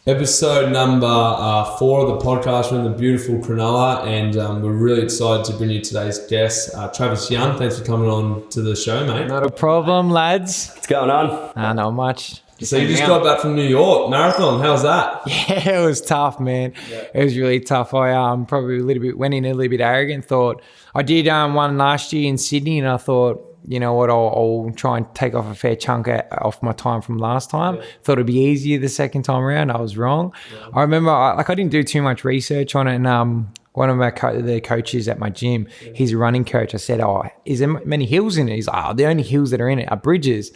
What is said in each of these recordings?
Episode number 4 of the podcast. We're in the beautiful Cronulla, and we're really excited to bring you today's guest, Travis Young. Thanks for coming on to the show, mate. Not a problem, lads. What's going on? Not much. So you just got back from New York marathon. How's that? Yeah, it was tough, man. Yeah. It was really tough. I probably went in a little bit arrogant. Thought I did one last year in Sydney, and I thought, you know what, I'll try and take off a fair chunk off my time from last time. Yeah. Thought it'd be easier the second time around. I was wrong. Yeah. I remember I didn't do too much research on it, and one of the coaches at my gym, he's a running coach. I said, is there many hills in it? He's like, the only hills that are in it are bridges.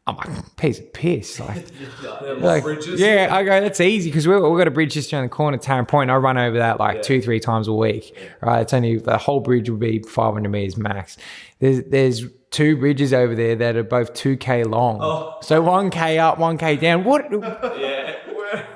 I'm like, piece of piss. Bridges? Yeah, I go, that's easy because we've got a bridge just around the corner, Tarrant Point. I run over that 2-3 times a week. Right, it's only the whole bridge will be 500 meters max. There's 2 bridges over there that are both 2K long. Oh. So 1K up, 1K down.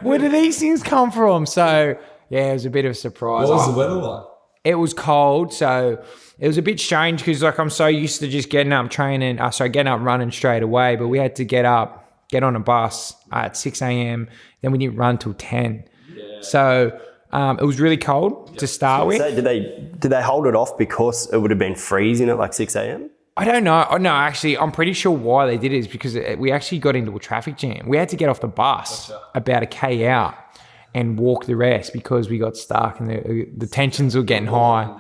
Where do these things come from? So yeah, it was a bit of a surprise. What was the weather like? It was cold, so it was a bit strange because I'm so used to just getting up running straight away. But we had to get on a bus at 6 a.m. Then we didn't run till 10. Yeah. So it was really cold to start with. So did they hold it off because it would have been freezing at like 6 a.m.? I don't know. Oh, no, actually, I'm pretty sure why they did it is because we actually got into a traffic jam. We had to get off the bus about a K out and walk the rest because we got stuck and the tensions were getting high.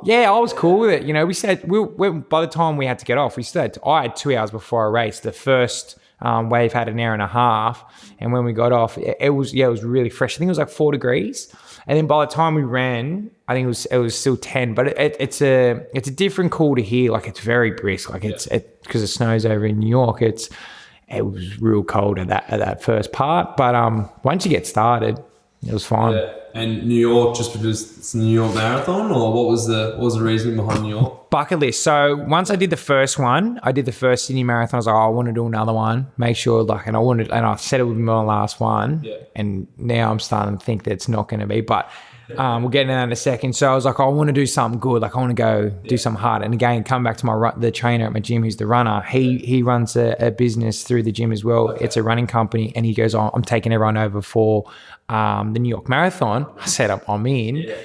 Yeah, I was cool with it. You know, by the time we had to get off, I had 2 hours before a race. The first wave had an hour and a half, and when we got off, it was really fresh. I think it was like 4 degrees, and then by the time we ran, I think it was still 10. But it's a different cool to here. Like it's very brisk. Like it's because it snows over in New York. It was real cold at that first part, but once you get started, it was fine. Yeah. And New York, just because it's the New York Marathon, or what was the reasoning behind New York? Bucket list. So once I did the first one, I did the first Sydney Marathon. I was like, I want to do another one. Make sure, and I said it would be my last one. Yeah. And now I'm starting to think that it's not going to be, but. We'll get into that in a second. So I was like, I want to do something good. Like I want to go do something hard. And again, come back to the trainer at my gym, who's the runner. He runs a business through the gym as well. Okay. It's a running company. And he goes, I'm taking everyone over for the New York Marathon. I said, I'm in. Yeah.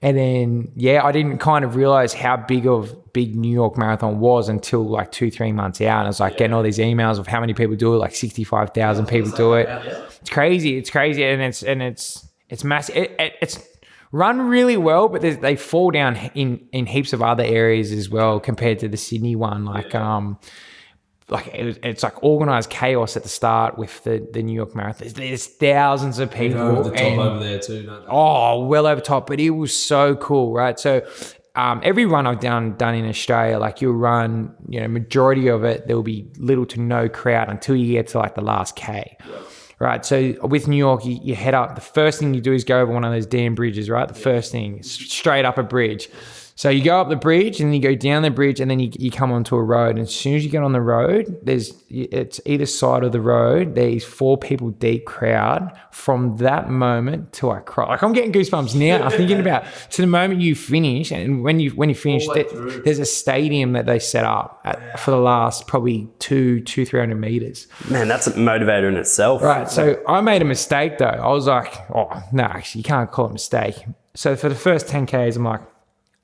And then, I didn't kind of realize how big New York Marathon was until like 2-3 months out. And I was like getting all these emails of how many people do it, like 65,000 people do it. Yeah. It's crazy. And it's massive. It's run really well, but they fall down in heaps of other areas as well compared to the Sydney one. It's like organized chaos at the start with the New York Marathon. There's thousands of people. Over the top over there too, don't they? Oh, well over top, but it was so cool, right? So every run I've done in Australia, like you'll run, majority of it, there will be little to no crowd until you get to like the last K. Yeah. Right, so with New York, you head up. The first thing you do is go over one of those damn bridges, right? The first thing, straight up a bridge. So you go up the bridge and then you go down the bridge and then you come onto a road. And as soon as you get on the road, it's either side of the road, there's 4 people deep crowd from that moment till I cry. Like I'm getting goosebumps now. I'm thinking about to the moment you finish, and when you finish, there's a stadium that they set up for the last probably 300 meters. Man, that's a motivator in itself. Right. So I made a mistake though. I was like, no, actually you can't call it a mistake. So for the first 10Ks, I'm like,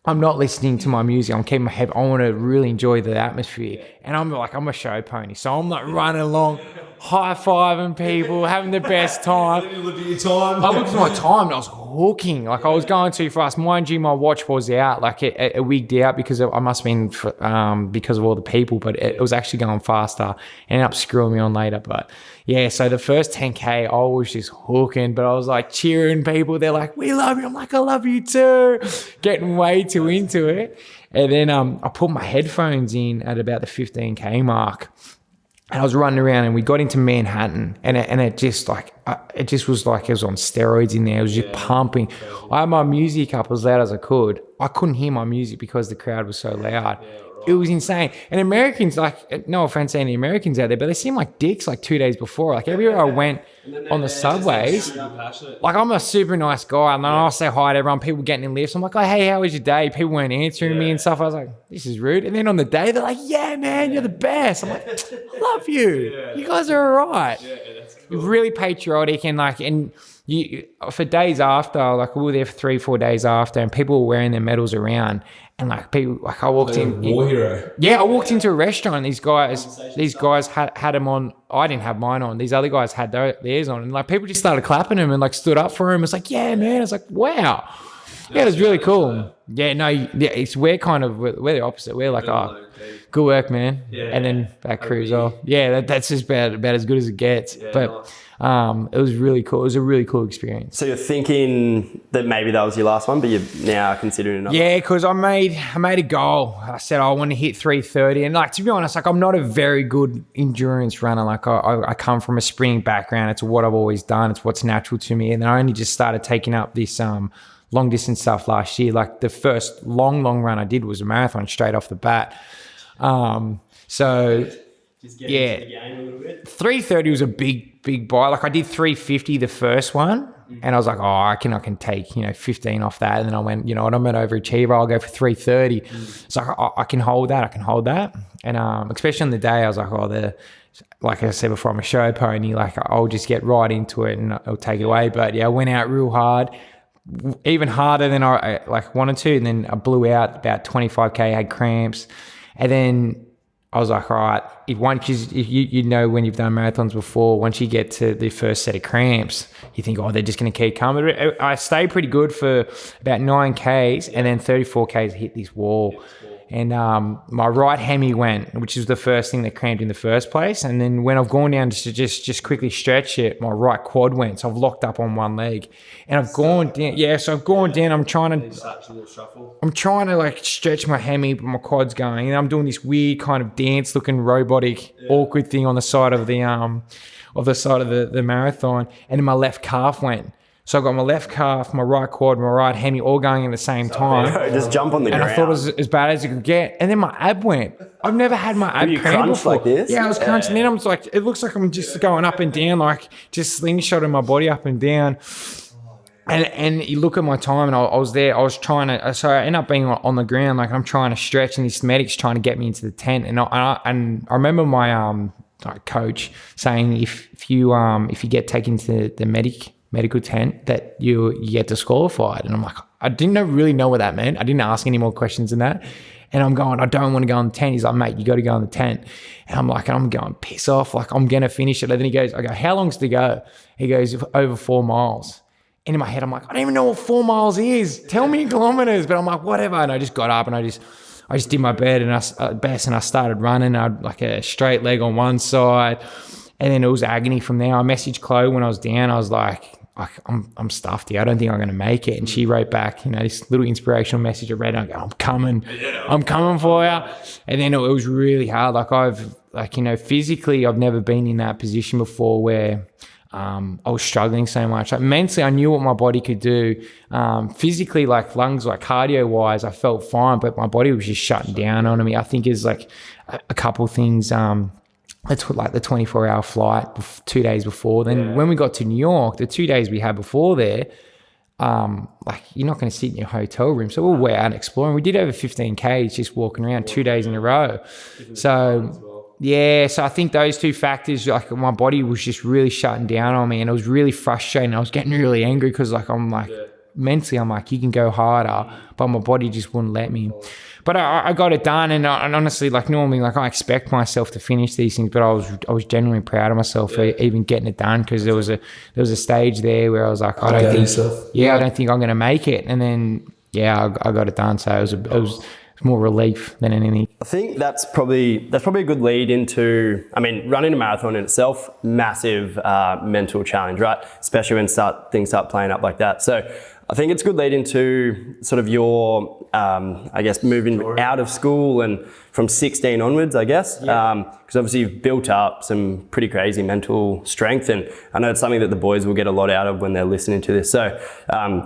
I'm not listening to my music. I'm keeping my head. I want to really enjoy the atmosphere. And I'm a show pony. So I'm like running along, high-fiving people, having the best time. Did you look at your time? I looked at my time and I was hooking. Like I was going too fast. Mind you, my watch was out. Like it wigged out because I must have been because of all the people. But it was actually going faster. Ended up screwing me on later. But yeah, so the first 10K, I was just hooking. But I was like cheering people. They're like, we love you. I'm like, I love you too. Getting way too into it. And then I put my headphones in at about the 15K mark. And I was running around and we got into Manhattan and it just was like it was on steroids in there. It was just pumping. I had my music up as loud as I could. I couldn't hear my music because the crowd was so loud. It was insane. And Americans, like, no offense to any Americans out there, but they seem like dicks like 2 days before. Like everywhere I went on the subways, like I'm a super nice guy and then I'll say hi to everyone, people getting in lifts. I'm like, oh, hey, how was your day? People weren't answering me and stuff. I was like, this is rude. And then on the day, they're like, yeah, man, you're the best. I'm like, I love you. You guys are all right. Really patriotic and for days after, like we were there for 3-4 days after, and people were wearing their medals around, and like people, like I walked in, war hero. yeah, I walked into a restaurant, and these guys had them on. I didn't have mine on. These other guys had theirs on, and like people just started clapping them and like stood up for him. It's like, yeah, man. It's like, wow. Yeah, it was really cool. Yeah, no, yeah, we're the opposite. We're like, oh, good work, man. Yeah, and then back cruise off. Yeah, that's just about as good as it gets. Yeah, but it was really cool. It was a really cool experience. So you're thinking that maybe that was your last one, but you're now considering another? Yeah, because I made a goal. I said I want to hit 3:30, and like to be honest, like I'm not a very good endurance runner. Like I come from a sprinting background. It's what I've always done. It's what's natural to me. And then I only just started taking up this long distance stuff last year. Like the first long run I did was a marathon straight off the bat. So just get into the game a little bit. 3:30 was a big buy. Like I did 3:50 the first one, and I was like, oh, I can take 15 off that. And then I went, you know what, I'm an overachiever. I'll go for 3:30. So I can hold that. And especially on the day, I was like, like I said before, I'm a show pony. Like I'll just get right into it and I'll take it away. But yeah, I went out real hard. Even harder than I like wanted to, and then I blew out about 25k, had cramps, and then I was like, all right, if you know when you've done marathons before, once you get to the first set of cramps, you think, oh, they're just going to keep coming. I stayed pretty good for about 9k's, and then 34k's hit this wall. And my right hemi went, which is the first thing that cramped in the first place. And then when I've gone down to just quickly stretch it, my right quad went. So I've locked up on one leg. And I've gone down. Yeah, so I've gone down. I'm trying to like stretch my hemi, but my quad's going. And I'm doing this weird kind of dance looking robotic, awkward thing on the side of the marathon. And then my left calf went. So I got my left calf, my right quad, my right hemi all going at the same time. Just jump on the ground. And I thought it was as bad as it could get. And then my ab went. I've never had my ab cramp before. Like this? Yeah, I was crunching. Then I'm just like, it looks like I'm just going up and down, like just slingshotting my body up and down. And you look at my time, and I was there. I was trying to. So I end up being on the ground, like I'm trying to stretch, and this medic's trying to get me into the tent. And I remember my coach saying if you get taken to the medical tent that you get disqualified. And I'm like, I didn't really know what that meant. I didn't ask any more questions than that. And I'm going, I don't want to go on the tent. He's like, mate, you got to go on the tent. And I'm going, piss off. Like, I'm going to finish it. And then he goes, I go, how long's to go? He goes, over 4 miles. And in my head, I'm like, I don't even know what 4 miles is. Tell me in kilometers. But I'm like, whatever. And I just got up and I just did my best and I started running. I had like a straight leg on one side. And then it was agony from there. I messaged Chloe when I was down. I was like, I'm stuffed here. I don't think I'm going to make it. And she wrote back, this little inspirational message I read. And I go, I'm coming for you. And then it was really hard. Physically, I've never been in that position before where I was struggling so much. Like mentally, I knew what my body could do. Physically, like lungs, like cardio wise, I felt fine, but my body was just shutting down on me. I think it's like a couple of things. It's like the 24-hour flight 2 days before. Then when we got to New York, the 2 days we had before there, like you're not going to sit in your hotel room. So we were out exploring. We did over 15Ks just walking around 2 days in a row. So yeah, so I think those two factors, like my body was just really shutting down on me, and it was really frustrating. I was getting really angry because mentally I'm like, you can go harder, but my body just wouldn't let me. But I got it done, and honestly, like normally, like I expect myself to finish these things, but I was genuinely proud of myself for even getting it done, because there was a stage there where I was like, I don't think I'm going to make it, and then I got it done. So it was more relief than anything. I think that's probably a good lead into, running a marathon in itself, massive mental challenge, right? Especially when things start playing up like that. So I think it's a good lead into sort of your, moving out of school and from 16 onwards, I guess. Because obviously you've built up some pretty crazy mental strength, and I know it's something that the boys will get a lot out of when they're listening to this. So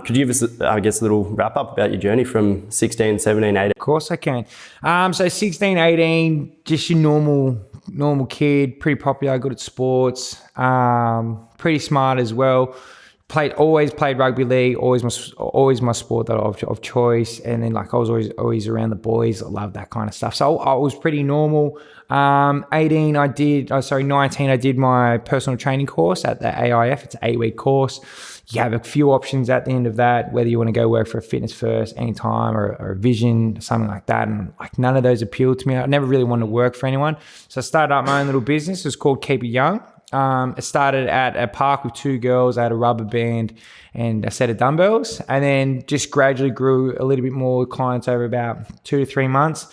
could you give us, a little wrap up about your journey from 16, 17, 18? Of course I can. So 16, 18, just your normal kid, pretty popular, good at sports, pretty smart as well. always played rugby league, always my sport that of choice. And then like I was always around the boys. I love that kind of stuff. So I was pretty normal. 19, I did my personal training course at the AIF. It's an 8-week course. You have a few options at the end of that, whether you want to go work for a Fitness First anytime or a Vision, something like that. And like none of those appealed to me. I never really wanted to work for anyone. So I started up my own little business. It was called Keep It Young. It started at a park with 2 girls. I had a rubber band and a set of dumbbells, and then just gradually grew a little bit more clients over about 2 to 3 months.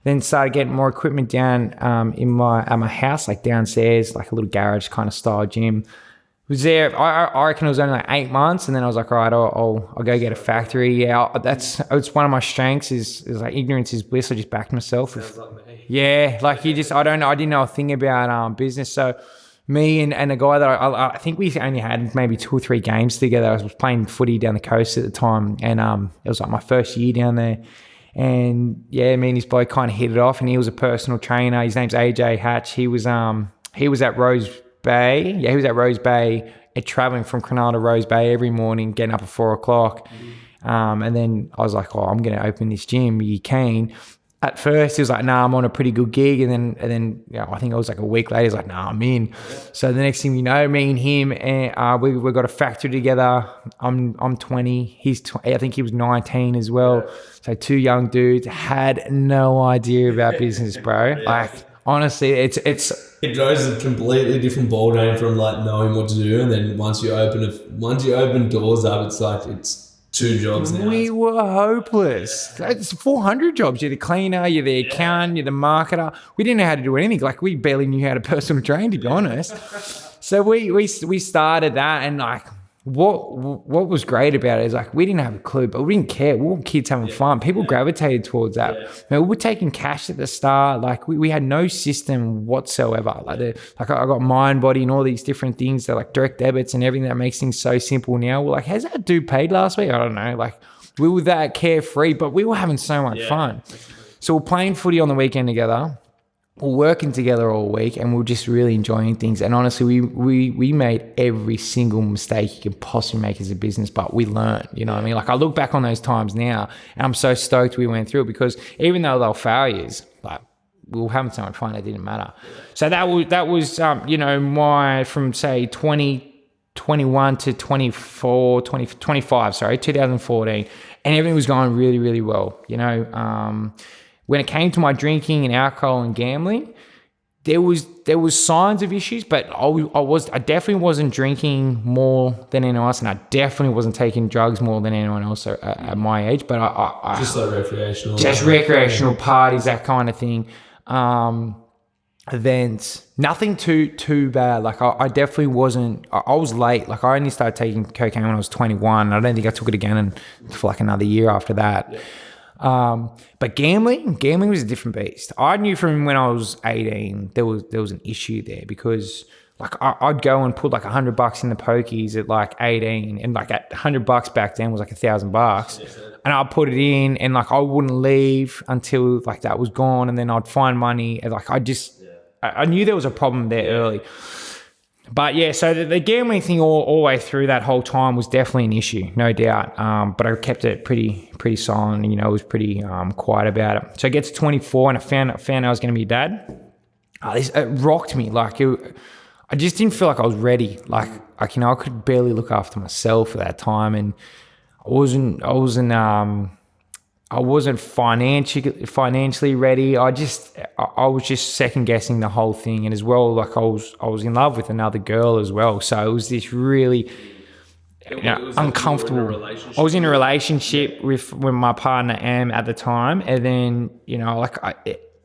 Then started getting more equipment down at my house, like downstairs, like a little garage kind of style gym. Was there, I reckon it was only like 8 months, and then I was like, all right, I'll go get a factory. Yeah, it's one of my strengths is like ignorance is bliss. I just backed myself. Sounds like me. Yeah, like I didn't know a thing about business. So me and a guy that I think we only had maybe 2 or 3 games together. I was playing footy down the coast at the time, and it was like my first year down there. And yeah, me and this bloke kind of hit it off, and he was a personal trainer. His name's AJ Hatch. He was at Rose Bay. Yeah, he was at Rose Bay, traveling from Cronulla to Rose Bay every morning, getting up at 4 o'clock. And then I was like, I'm going to open this gym. Are you keen? At first, he was like, nah, I'm on a pretty good gig. And then I think it was like a week later, he's like, nah, I'm in. So the next thing you know, me and him, we got a factory together. I'm 20. I think he was 19 as well. So 2 young dudes, had no idea about business, bro. Like, honestly, it goes a completely different ball game from like knowing what to do, and then once you open doors up, it's like it's 2 jobs now. We were hopeless. It's 400 jobs. You're the cleaner, you're the accountant, you're the marketer. We didn't know how to do anything. Like we barely knew how to personal train, to be honest. So we started that, and like what was great about it is like we didn't have a clue, but we didn't care. We were kids having fun. People gravitated towards that. We were taking cash at the start. Like we had no system whatsoever. Like I got Mind Body and all these different things. They're like direct debits and everything that makes things so simple now. We're like, has that dude paid last week? I don't know. Like we were that carefree, but we were having so much fun. So we're playing footy on the weekend together. We're working together all week, and we're just really enjoying things. And honestly, we made every single mistake you could possibly make as a business, but we learned, you know what I mean? Like I look back on those times now, and I'm so stoked we went through it, because even though they were failures, like we were having so much fun, it didn't matter. So that was my, from say 2021 to 2014, and everything was going really, really well, when it came to my drinking and alcohol and gambling, there was signs of issues, but I definitely wasn't drinking more than anyone else, and I definitely wasn't taking drugs more than anyone else at my age. But I just like recreational, recreational parties, that kind of thing. Events, nothing too bad. Like I definitely wasn't. I was late. Like I only started taking cocaine when I was 21. I don't think I took it again for like another year after that. Yeah. But gambling was a different beast. I knew from when I was 18 there was an issue there, because like I'd go and put like $100 in the pokies at like 18, and like at $100 back then was like $1,000, and I'd put it in, and like I wouldn't leave until like that was gone, and then I'd find money, and like I knew there was a problem there early. But yeah, so the gambling thing all the way through that whole time was definitely an issue, no doubt. But I kept it pretty silent, and was pretty quiet about it. So I get to 24, and I found I was going to be a dad. It rocked me. Like I just didn't feel like I was ready. Like I could barely look after myself at that time, and I wasn't financially ready. I was just second guessing the whole thing, and as well, like I was in love with another girl as well. So it was this really uncomfortable. I was in a relationship with my partner Am at the time, and then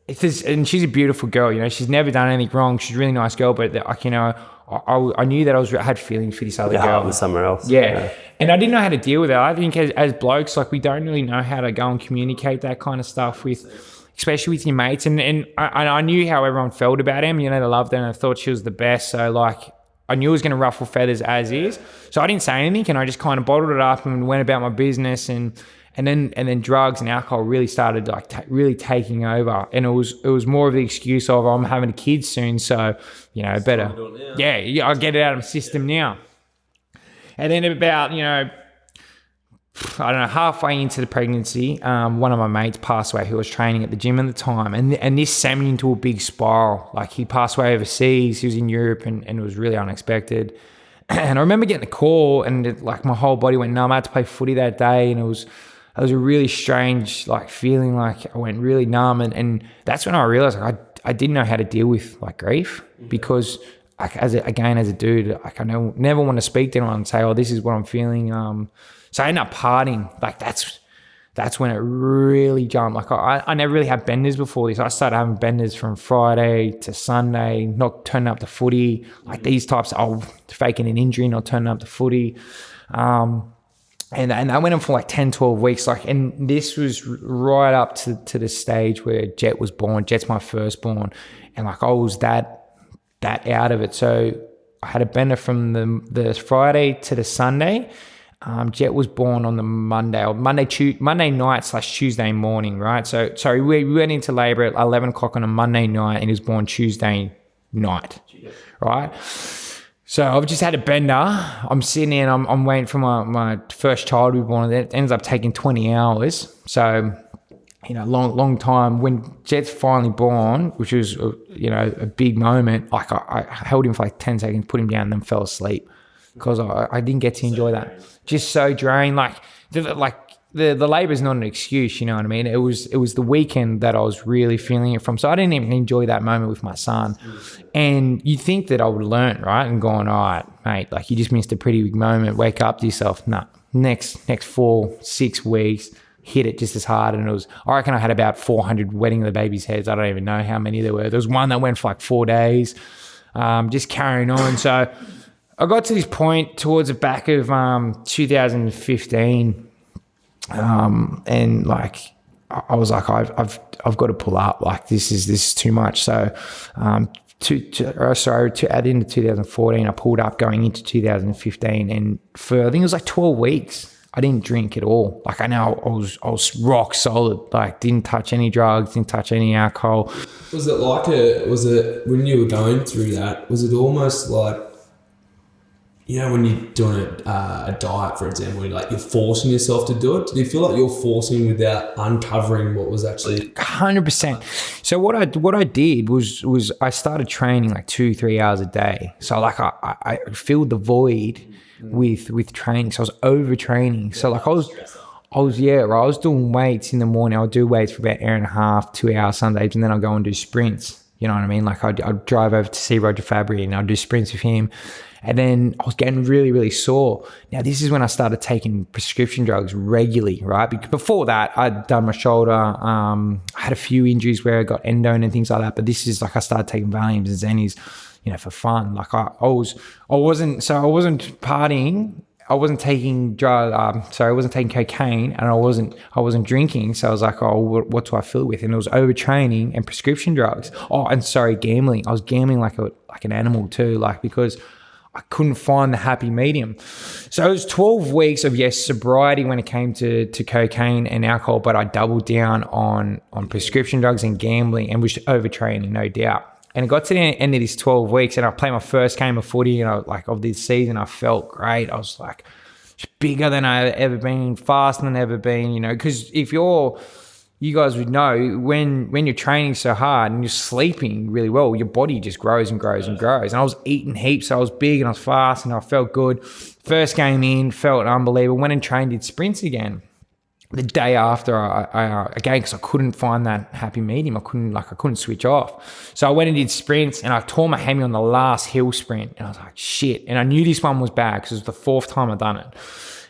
and she's a beautiful girl. She's never done anything wrong. She's a really nice girl, but I knew that I had feelings for this other girl. With somewhere else. Yeah. And I didn't know how to deal with it. I think as blokes, like we don't really know how to go and communicate that kind of stuff especially with your mates. And I knew how everyone felt about him. They loved her, and I thought she was the best. So like I knew it was going to ruffle feathers as is. So I didn't say anything, and I just kind of bottled it up and went about my business. And then drugs and alcohol really started like really taking over, and it was more of the excuse of I'm having a kid soon, so better. Yeah, I'll get it out of my system now. And then about, I don't know, halfway into the pregnancy, one of my mates passed away who was training at the gym at the time. And this sent me into a big spiral. Like, he passed away overseas. He was in Europe and it was really unexpected. And I remember getting the call and my whole body went numb. I had to play footy that day, and it was a really strange feeling. Like, I went really numb, and that's when I realized I didn't know how to deal with grief, because as a dude, I never want to speak to anyone and say, oh, this is what I'm feeling. So I ended up partying. That's when it really jumped. I never really had benders before this. I started having benders from Friday to Sunday, not turning up to footy, these types of faking an injury, not turning up to footy. And I went on for 10, 12 weeks. And this was right up to the stage where Jet was born. Jet's my firstborn. And I was that out of it. So I had a bender from the Friday to the Sunday. Jet was born on the Monday night/Tuesday morning, right? So sorry, we went into labor at 11 o'clock on a Monday night, and he was born Tuesday night, right? So I've just had a bender. I'm sitting there and I'm waiting for my first child to be born. It ends up taking 20 hours. So, long time. When Jet's finally born, which was, a big moment, I held him for 10 seconds, put him down, and then fell asleep because I didn't get to enjoy that. Just so drained. The labor is not an excuse, you know what I mean? It was the weekend that I was really feeling it from. So I didn't even enjoy that moment with my son. And you think that I would learn, right? And going, all right, mate, you just missed a pretty big moment. Wake up to yourself. No, next 4-6 weeks, hit it just as hard. And I reckon I had about 400 wedding of the baby's heads. I don't even know how many there were. There was one that went for 4 days, just carrying on. So I got to this point towards the back of 2015, and I was like, I've got to pull up. This is too much. So to add into 2014, I pulled up going into 2015, and for I think it was 12 weeks, I didn't drink at all. I know I was rock solid. Didn't touch any drugs, didn't touch any alcohol. Was it when you were going through that? Was it almost when you're doing a diet, for example, you're forcing yourself to do it? Did you feel like you're forcing without uncovering what was actually 100%? So what I did was I started training 2-3 hours a day. So I filled the void with training. So I was overtraining. So I was doing weights in the morning. I would do weights for about an hour and a half, 2 hours some days, and then I'd go and do sprints. You know what I mean? I'd drive over to see Roger Fabry and I'd do sprints with him. And then I was getting really, really sore. Now, this is when I started taking prescription drugs regularly, right? Because before that, I'd done my shoulder. I had a few injuries where I got endone and things like that. But this is I started taking Valiums and Zennies, for fun. I wasn't partying. I wasn't taking I wasn't taking cocaine, and I wasn't drinking. So I was like, oh, what do I fill it with? And it was overtraining and prescription drugs. Oh, and gambling. I was gambling like an animal too, because I couldn't find the happy medium. So it was 12 weeks of, sobriety when it came to cocaine and alcohol, but I doubled down on prescription drugs and gambling and was overtraining, no doubt. And it got to the end of these 12 weeks, and I played my first game of footy, of this season. I felt great. I was bigger than I had ever been, faster than I've ever been, because you guys would know when you're training so hard and you're sleeping really well, your body just grows and grows and grows. And I was eating heaps. So I was big and I was fast and I felt good. First game in, felt unbelievable. Went and trained, did sprints again. The day after, again, because I couldn't find that happy medium. I couldn't switch off. So I went and did sprints, and I tore my hammy on the last hill sprint. And I was like, shit. And I knew this one was bad because it was the 4th time I'd done it.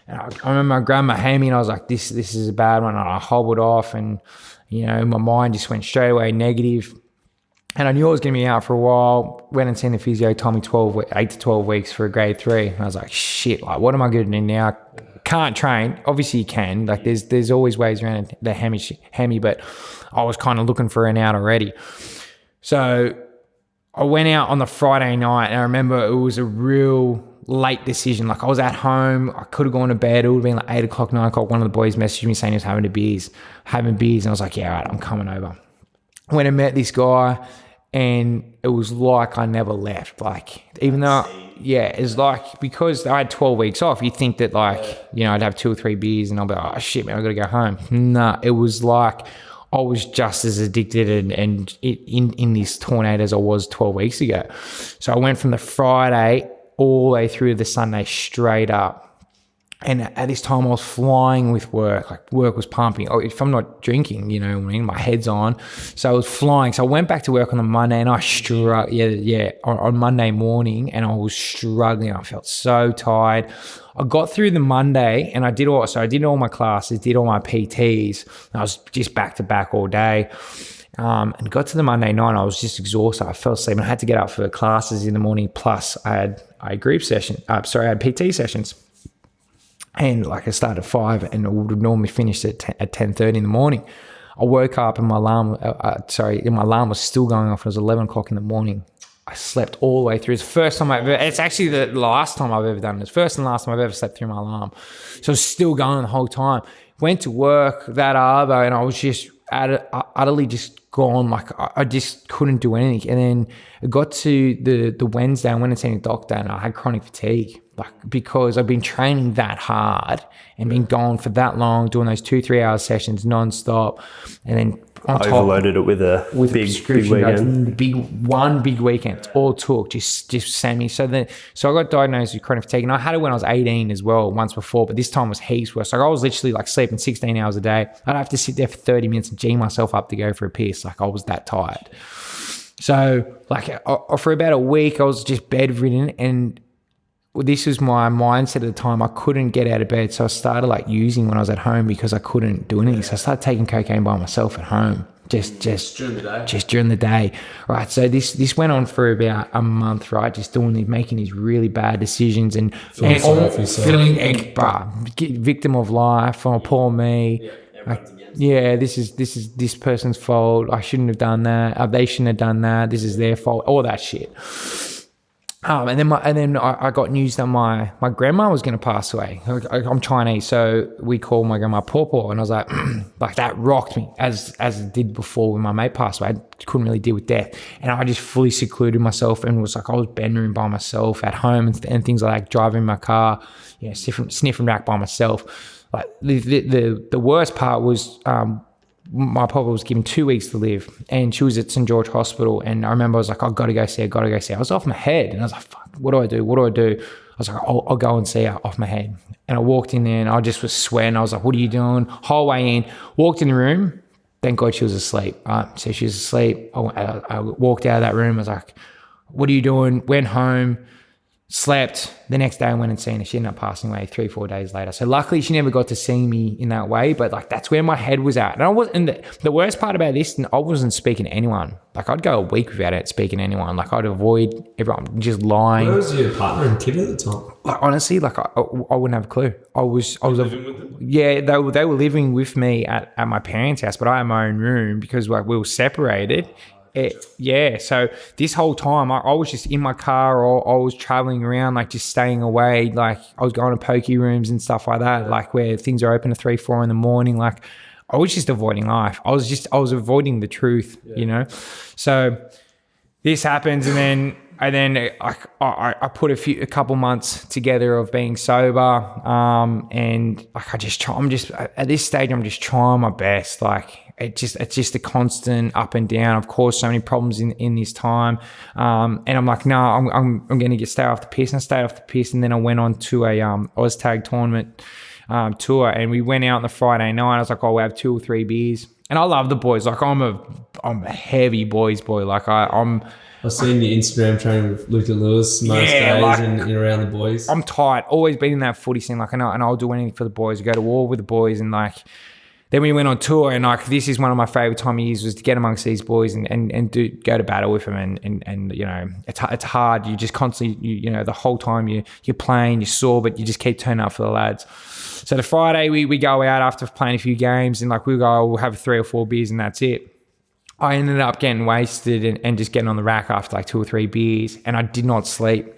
And I remember I grabbed my hammy and I was like, this is a bad one. And I hobbled off, and, my mind just went straight away negative. And I knew I was going to be out for a while. Went and seen the physio, told me 8 to 12 weeks for a grade 3. And I was like, shit, what am I going to do now? Can't train. Obviously you can. There's always ways around the hammy, but I was kind of looking for an out already. So I went out on the Friday night, and I remember it was a real late decision. I was at home. I could have gone to bed. It would have been 8 o'clock, 9 o'clock. One of the boys messaged me saying he was having beers. And I was like, yeah, all right, I'm coming over. Went and met this guy, and it was like I never left. Like, even though, it's like, because I had 12 weeks off, you think that like, I'd have 2 or 3 beers and I'll be like, oh shit, man, I gotta go home. Nah, it was like I was just as addicted and in this tornado as I was 12 weeks ago. So I went from the Friday all the way through the Sunday straight up. And at this time, I was flying with work. Like, work was pumping. Oh, if I'm not drinking, you know what I mean? My head's on. So I was flying. So I went back to work on the Monday, and I struggled. On Monday morning, and I was struggling. I felt so tired. I got through the Monday, and I did all my classes, did all my PTs. I was just back to back all day. And got to the Monday night, and I was just exhausted. I fell asleep, and I had to get up for classes in the morning. Plus, I had I had PT sessions. And like, I started at 5 and it would have normally finished at 10:30 in the morning. I woke up and my alarm was still going off. It was 11 o'clock in the morning. I slept all the way through. It's the first time it's actually the last time I've ever done it. It's the first and last time I've ever slept through my alarm. So it's still going the whole time. Went to work that arvo, and I was just utterly just gone. Like, I just couldn't do anything. And then it got to the Wednesday, I went and seen a doctor, and I had chronic fatigue. Like, because I've been training that hard and been going for that long, doing those 2-3 hour sessions nonstop, and then on top, overloaded it with a big weekend. Big weekend. It's all took just semi. So I got diagnosed with chronic fatigue, and I had it when I was 18 as well, once before, but this time was heaps worse. Like, I was literally like sleeping 16 hours a day. I'd have to sit there for 30 minutes and gee myself up to go for a piss. Like, I was that tired. So like, for about a week, I was just bedridden, and this was my mindset at the time. I couldn't get out of bed, so I started like using when I was at home because I couldn't do anything. So I started taking cocaine by myself at home, just during the day. Right. So this went on for about a month, right? Just making these really bad decisions and feeling victim of life. Oh, poor me. This is this person's fault. I shouldn't have done that. They shouldn't have done that. This is their fault. All that shit. And then I got news that my grandma was going to pass away. I'm Chinese, so we call my grandma Paw, and I was like, like, that rocked me as it did before when my mate passed away. I couldn't really deal with death, and I just fully secluded myself and was like, I was bedroom by myself at home and things like that, driving my car, sniffing rack by myself. Like, the worst part was, my papa was given 2 weeks to live, and she was at St. George Hospital, and I remember I was like, I've got to go see her, I was off my head, and I was like, fuck, what do I do? I was like, I'll go and see her, off my head. And I walked in there, and I just was sweating. I was like, what are you doing? Whole way in, walked in the room, thank God she was asleep. So she was asleep. I walked out of that room, I was like, what are you doing? Went home, slept. The next day I went and seen her. She ended up passing away 3-4 days later. So luckily she never got to see me in that way, but like, that's where my head was at. And the worst part about this, I wasn't speaking to anyone. Like, I'd go a week without it speaking to anyone. Like, I'd avoid everyone, just lying. Where was your partner and kid at the time? Like, honestly, like, I wouldn't have a clue. I was living with them? Yeah, they were living with me at my parents' house, but I had my own room because like we were separated. So this whole time I was just in my car, or I was traveling around, like just staying away. Like, I was going to pokey rooms and stuff like that, like where things are open at 3-4 in the morning. Like, I was just avoiding life. I was avoiding the truth, So this happens, and then I put a couple months together of being sober, and like, I'm just at this stage, I'm just trying my best. Like, it's just a constant up and down. Of course, so many problems in this time, and I'm like, no, I'm going to stay off the piss, and I stayed off the piss, and then I went on to a OzTag tournament tour, and we went out on the Friday night. I was like, we'll have 2 or 3 beers, and I love the boys. Like, I'm a heavy boys boy. Like, I've seen your Instagram training with Luke and Lewis most days, like, and around the boys. I'm tight. Always been in that footy scene. Like, and I'll do anything for the boys. I go to war with the boys, and like, then we went on tour, and like, this is one of my favorite time of years, was to get amongst these boys and go to battle with them, and it's hard. You just constantly, the whole time you're playing, you're sore, but you just keep turning up for the lads. So the Friday we go out after playing a few games, and like, we'll have 3 or 4 beers, and that's it. I ended up getting wasted and just getting on the rack after like 2 or 3 beers, and I did not sleep.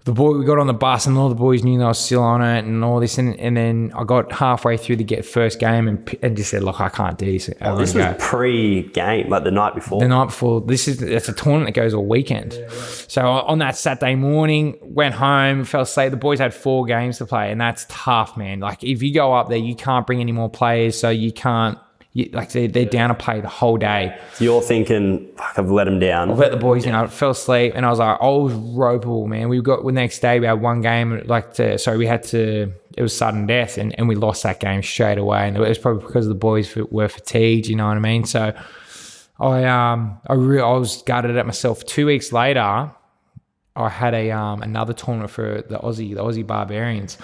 we got on the bus and all the boys knew that I was still on it and all this. And then I got halfway through the first game and just said, look, I can't do this. This was pre-game, like the night before. The night before. It's a tournament that goes all weekend. Yeah, right. So on that Saturday morning, went home, fell asleep. The boys had 4 games to play, and that's tough, man. Like, if you go up there, you can't bring any more players, so you can't. They're down to play the whole day. So you're thinking, fuck, I've let them down. I've let the boys, I fell asleep, and I was like, I was ropeable, man. The next day, we had one game, it was sudden death, and we lost that game straight away. And it was probably because the boys were fatigued, you know what I mean? So I was gutted at myself. 2 weeks later, I had another tournament for the Aussie Barbarians,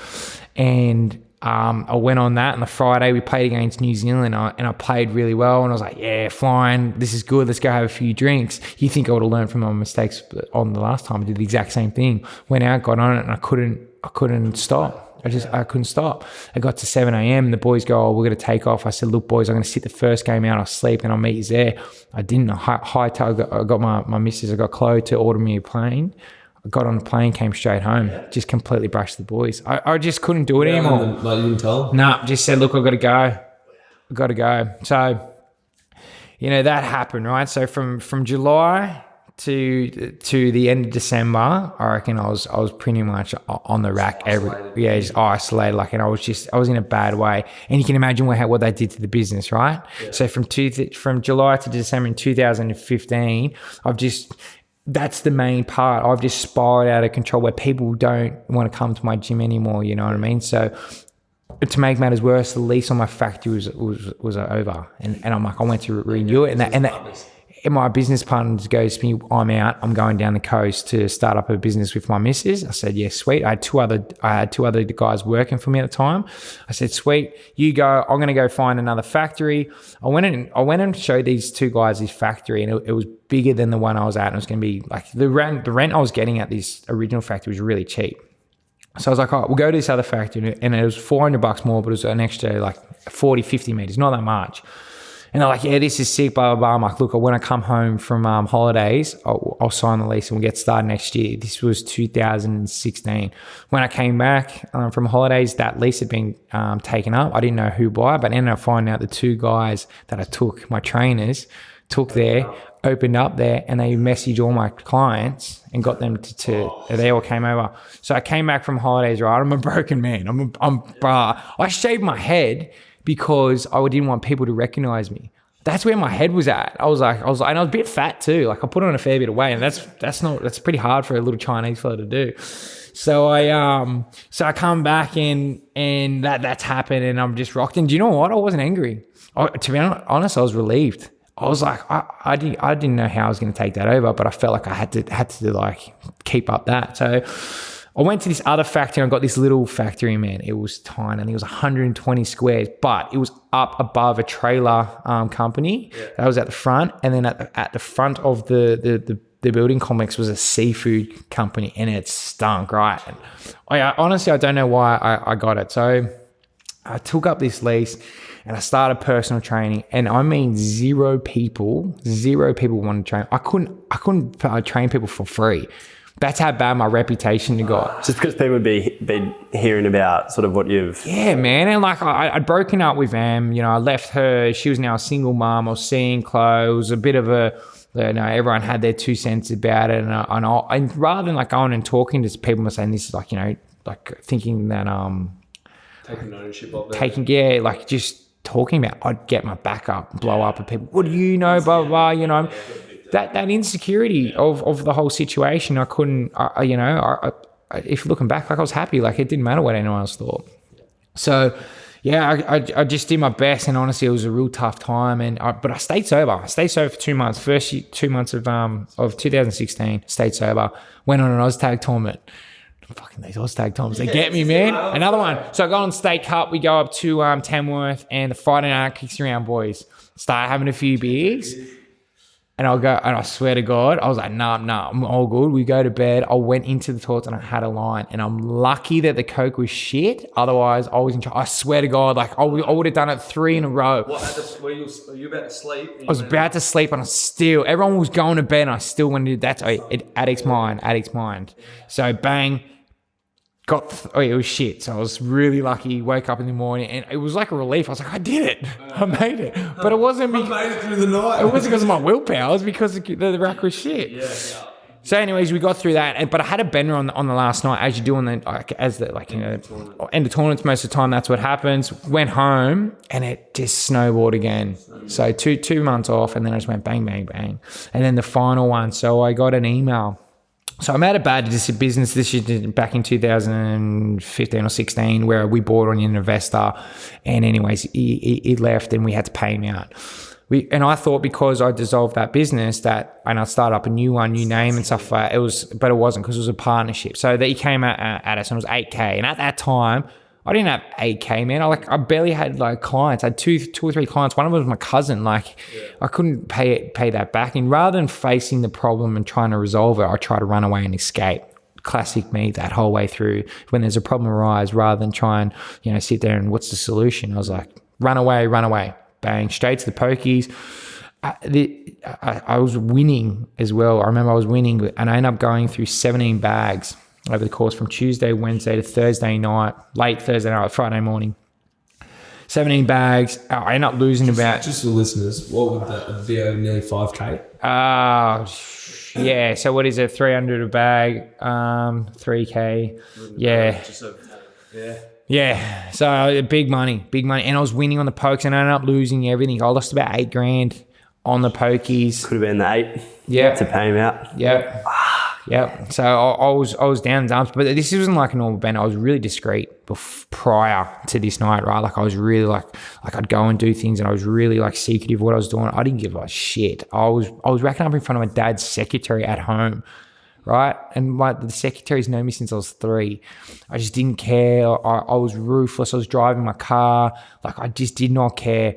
and I went on that on the Friday. We played against New Zealand and I played really well. And I was like, yeah, flying. This is good. Let's go have a few drinks. You think I would have learned from my mistakes on the last time. I did the exact same thing. Went out, got on it, and I couldn't stop. I couldn't stop. I got to 7 a.m. The boys go, we're going to take off. I said, look, boys, I'm going to sit the first game out. I'll sleep and I'll meet you there. I didn't. I got my missus. I got Chloe to order me a plane. I got on the plane, came straight home, just completely brushed the boys. I just couldn't do it anymore. Like, you didn't tell them? Nah, just said, look, I've got to go. I've got to go. So, that happened, right? So from July to the end of December, I reckon I was pretty much on the rack. Just isolated. And I was in a bad way. And you can imagine what they did to the business, right? Yeah. So from July to December in 2015, that's the main part. I've just spiraled out of control where people don't want to come to my gym anymore. You know what I mean? So to make matters worse, the lease on my factory was over, and I'm like, I went to renew it, and my business partner goes to me, I'm out. I'm going down the coast to start up a business with my missus. I said, yeah, sweet. I had two other guys working for me at the time. I said, sweet, you go. I'm going to go find another factory. I went and showed these 2 guys this factory, and it was bigger than the one I was at. And it was going to be like the rent I was getting at this original factory was really cheap. So I was like, all right, we'll go to this other factory, and it was $400 more, but it was an extra like 40, 50 meters, not that much. And they're like, yeah, this is sick, blah, blah, blah. I'm like, look, when I come home from holidays, I'll sign the lease and we'll get started next year. This was 2016. When I came back from holidays, that lease had been taken up. I didn't know who by, but I ended up finding out the 2 guys that I took, my trainers, took there, opened up there, and they messaged all my clients and got them they all came over. So I came back from holidays, right? I'm a broken man. I shaved my head because I didn't want people to recognize me. That's where my head was at. I was like, and I was a bit fat too. Like, I put on a fair bit of weight, and that's pretty hard for a little Chinese fella to do. So I come back and that's happened, and I'm just rocked. And do you know what? I wasn't angry. To be honest, I was relieved. I was like, I didn't know how I was going to take that over, but I felt like I had to like keep up that. So I went to this other factory and I got this little factory, man. It was tiny. I think it was 120 squares, but it was up above a trailer company. Yeah. That was at the front. And then at the front of the building complex was a seafood company, and it stunk, right? And honestly, I don't know why I got it. So I took up this lease and I started personal training, and I mean zero people wanted to train. I couldn't train people for free. That's how bad my reputation got. Just because people would be hearing about sort of what you've... Yeah, man. And like I'd broken up with Em. I left her. She was now a single mom. I was seeing Chloe. It was a bit of a... everyone had their 2 cents about it. And rather than like going and talking to people and saying this is like, like thinking that... Taking ownership of that. Just talking about, I'd get my back up, blow up at people. What do you know? Blah, blah, blah, That insecurity of the whole situation, I couldn't, if looking back, like I was happy, like it didn't matter what anyone else thought. So yeah, I just did my best, and honestly, it was a real tough time. But I stayed sober. I stayed sober for 2 months. First 2 months of 2016, stayed sober. Went on an OzTag tournament. Fucking these OzTag tournaments, they get me, man. Another one. So I got on State Cup. We go up to Tamworth, and the Friday night kicks around, boys. Start having a few beers. And I'll go, and I swear to God, I was like, nah, I'm all good. We go to bed. I went into the toilets and I had a line. And I'm lucky that the Coke was shit. Otherwise, I was in trouble. I swear to God, like I would have done it 3 in a row. Were you about to sleep? I was about to sleep and everyone was going to bed and I still went to do that. Addict's mind. So bang. It was shit. So I was really lucky. Woke up in the morning and it was like a relief. I was like, I did it. I made it. But it wasn't I made it through the night. It wasn't because of my willpower. It was because the rack was shit. Yeah. So anyways, we got through that. But I had a bender on the last night, as you do on the end of tournaments. Most of the time, that's what happens. Went home and it just snowballed again. So two months off, and then I just went bang, bang, bang. And then the final one. So I got an email. So I'm out of bad business this year, back in 2015 or 16, where we bought on an investor. And anyways, he left and we had to pay him out. And I thought because I dissolved that business and I started up a new one, new name and stuff, but it wasn't, because it was a partnership. So that he came at us and it was 8K. And at that time, I didn't have 8K, man. I barely had like clients. I had two or three clients. One of them was my cousin. I couldn't pay that back. And rather than facing the problem and trying to resolve it, I try to run away and escape. Classic me that whole way through. When there's a problem arise, rather than try and sit there and what's the solution? I was like, run away, bang, straight to the pokies. I was winning as well. I remember I was winning, and I ended up going through 17 bags over the course from Tuesday, Wednesday to Thursday night, late Thursday night, Friday morning. 17 bags. I ended up losing about... Just for listeners, what would that be, over nearly 5K? Yeah, so what is it? 300 a bag, 3K. Yeah. Yeah, so big money. And I was winning on the pokes and I ended up losing everything. I lost about $8,000 on the pokies. Could have been the 8 to pay him out. Yep. So I was down in dumps, but this wasn't like a normal band. I was really discreet prior to this night, right? Like I was really like I'd go and do things, and I was really like secretive of what I was doing. I didn't give a shit. I was racking up in front of my dad's secretary at home, right? And the secretaries know me since I was 3. I just didn't care. I was ruthless. I was driving my car. Like I just did not care.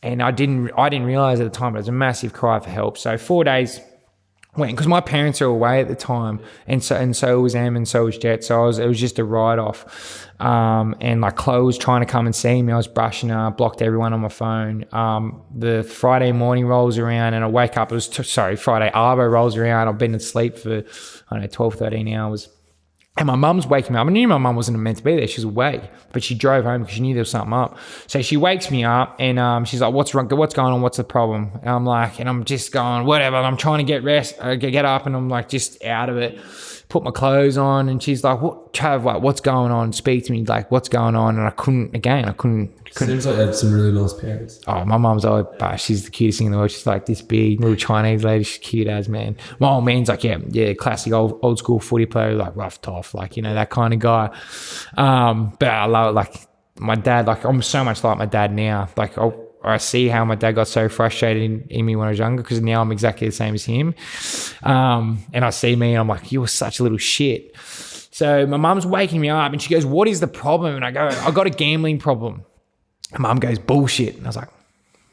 And I didn't realize at the time, but it was a massive cry for help. So 4 days went, because my parents are away at the time, and so was Em, and so was Jet. So it was just a write-off. And like Chloe was trying to come and see me. I was brushing her, blocked everyone on my phone. The Friday morning rolls around and I wake up. Friday Arvo rolls around. I've been asleep for, 12, 13 hours. And my mum's waking me up. I knew my mum wasn't meant to be there. She was away, but she drove home because she knew there was something up. So she wakes me up and she's like, "What's wrong? What's going on? What's the problem?" And I'm like, and I'm just going, whatever. I'm trying to get up, and I'm like just out of it. Put my clothes on, and she's like, "What, Trav? Like, what's going on? Speak to me. Like, what's going on?" And I couldn't. Seems like you had some really nice parents. Oh, my mum's she's the cutest thing in the world. She's like this big little Chinese lady. She's cute as, man. My old man's like, yeah, classic old school footy player, like rough tough, like, that kind of guy. But I love it. Like my dad, like I'm so much like my dad now. Like I see how my dad got so frustrated in me when I was younger, because now I'm exactly the same as him. And I see me and I'm like, you were such a little shit. So my mum's waking me up and she goes, "What is the problem?" And I go, "I got a gambling problem." And mum goes, "Bullshit." And I was like,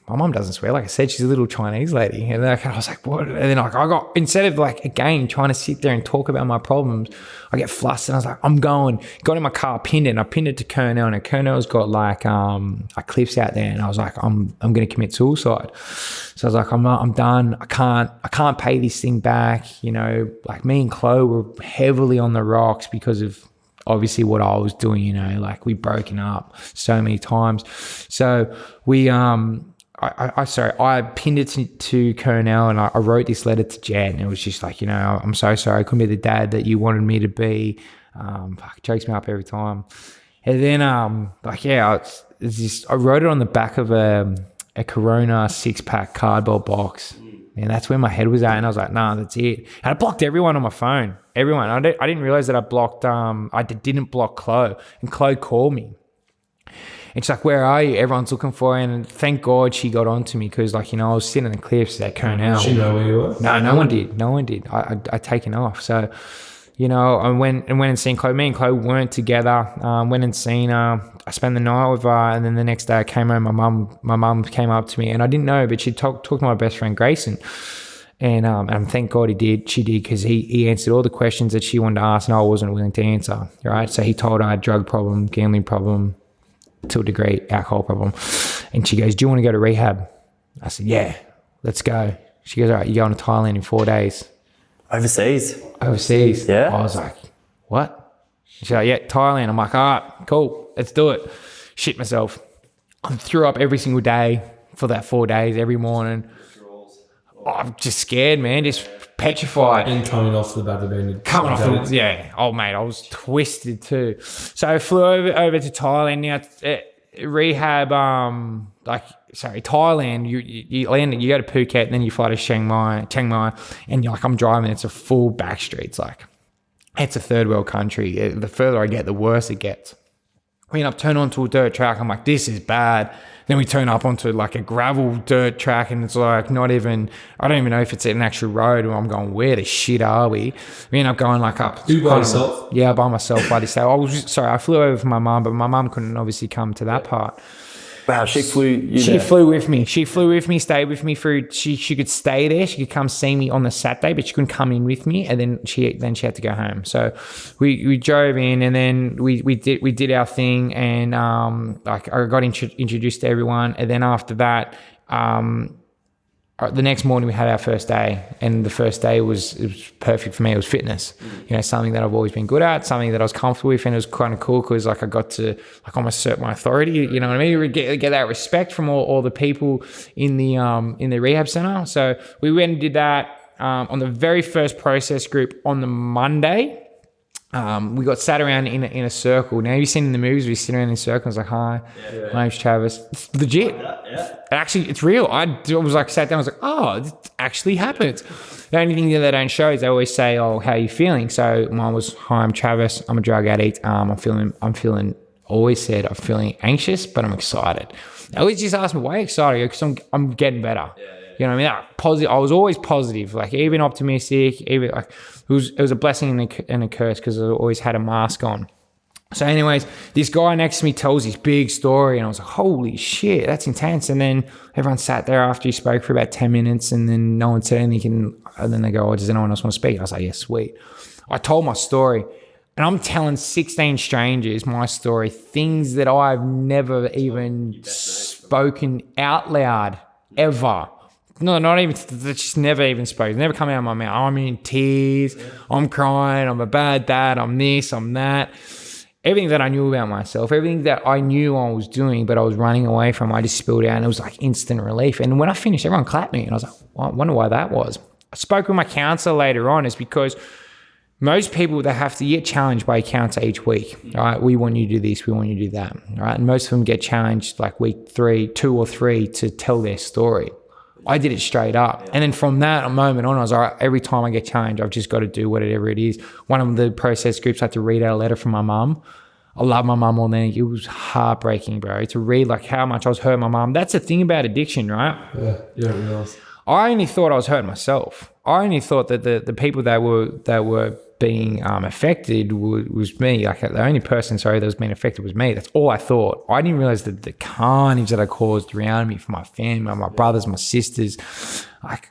my mum doesn't swear. Like I said, she's a little Chinese lady. And then I was like, what? And then I got, instead of like, again, trying to sit there and talk about my problems, I get flustered. And I was like, got in my car, pinned it. And I pinned it to Colonel. And Colonel's got like cliffs out there. And I was like, I'm going to commit suicide. So I was like, I'm done. I can't pay this thing back. Like me and Chloe were heavily on the rocks because of obviously what I was doing, like we've broken up so many times. So we, I pinned it to Colonel, and I wrote this letter to Jan, and it was just like, "I'm so sorry. I couldn't be the dad that you wanted me to be." It chokes me up every time. And then, I wrote it on the back of a Corona 6-pack cardboard box. And that's where my head was at. And I was like, nah, that's it. And I blocked everyone on my phone. Everyone. I didn't realize that I blocked, I didn't block Chloe. And Chloe called me. And she's like, "Where are you?" Everyone's looking for her. And thank God she got onto me, because I was sitting in the cliffs at Cornell. Did she know where you were? No one did. I'd taken off. So, I went and seen Chloe. Me and Chloe weren't together. Went and seen her. I spent the night with her, and then the next day I came home. My mum came up to me, and I didn't know, but she talked to my best friend Grayson. And thank God she did, because he answered all the questions that she wanted to ask and I wasn't willing to answer, right? So he told her I had drug problem, gambling problem, to a degree, alcohol problem. And she goes, do you want to go to rehab? I said, yeah, let's go. She goes, all right, you're going to Thailand in 4 days. Overseas? Yeah. I Yeah. was like, what? She's like, yeah, Thailand. I'm like, all right, cool, let's do it. Shit myself. I threw up every single day for that 4 days, every morning. I'm just scared, man, just petrified. And coming off the back of being Oh, mate, I was twisted too. So I flew over to Thailand. Now, rehab, Thailand, you land, you go to Phuket, and then you fly to Chiang Mai, and you're like, I'm driving, it's a full back street. It's like, it's a third world country. The further I get, the worse it gets. We end up turning onto a dirt track. I'm like, this is bad. Then we turn up onto like a gravel dirt track, and it's like not even, I don't even know if it's an actual road, and I'm going, where the shit are we? We end up going like up. You by yourself? Yeah, by myself, buddy. So I flew over for my mum, but my mum couldn't obviously come to that part. Wow, she flew you She there. flew with me. She flew with me, stayed with me through. She could stay there. She could come see me on the Saturday, but she couldn't come in with me. And then she had to go home. So we drove in, and then we did our thing, and I got introduced to everyone. And then after that, the next morning we had our first day, and the first day was perfect for me. It was fitness, something that I've always been good at, something that I was comfortable with, and it was kind of cool because like I got to like almost assert my authority. You know what I mean? Get that respect from all the people in the rehab center. So we went and did that on the very first process group on the Monday. We got sat around in a circle. Now, you've seen in the movies, we sit around in circles like, hi, my name's Travis. It's legit. Actually, it's real. I was like, sat down, I was like, oh, this actually happens. The only thing that they don't show is they always say, oh, how are you feeling? So mine was, hi, I'm Travis. I'm a drug addict. I'm feeling, always said, I'm feeling anxious, but I'm excited. They always just ask me, why are you excited? Because I'm getting better. You know what I mean? Positive. I was always positive, like even optimistic, even like it was a blessing and a curse because I always had a mask on. So anyways, this guy next to me tells this big story, and I was like, holy shit, that's intense. And then everyone sat there after he spoke for about 10 minutes, and then no one said anything. And then they go, oh, does anyone else want to speak? I was like, yeah, sweet. I told my story, and I'm telling 16 strangers my story, things that I've never even spoken out loud ever. No, not even, that's just never even spoken, never come out of my mouth. I'm in tears, I'm crying, I'm a bad dad, I'm this, I'm that. Everything that I knew about myself, everything that I knew I was doing, but I was running away from, I just spilled out, and it was like instant relief. And when I finished, everyone clapped me, and I was like, well, I wonder why that was. I spoke with my counselor later on, is because most people, they have to get challenged by a counselor each week. All right, we want you to do this, we want you to do that. All right, and most of them get challenged like week 2 or 3 to tell their story. I did it straight up. And then from that moment on, I was like, all right, every time I get challenged, I've just got to do whatever it is. One of the process groups, I had to read out a letter from my mum. I love my mum more than anything. It was heartbreaking, bro, to read like how much I was hurting my mum. That's the thing about addiction, right? Yeah, you don't realize. I only thought I was hurting myself. I only thought that the people that were being affected was me. Like the only person, that was being affected was me. That's all I thought. I didn't realize that the carnage that I caused around me for my family, my brothers, my sisters. Like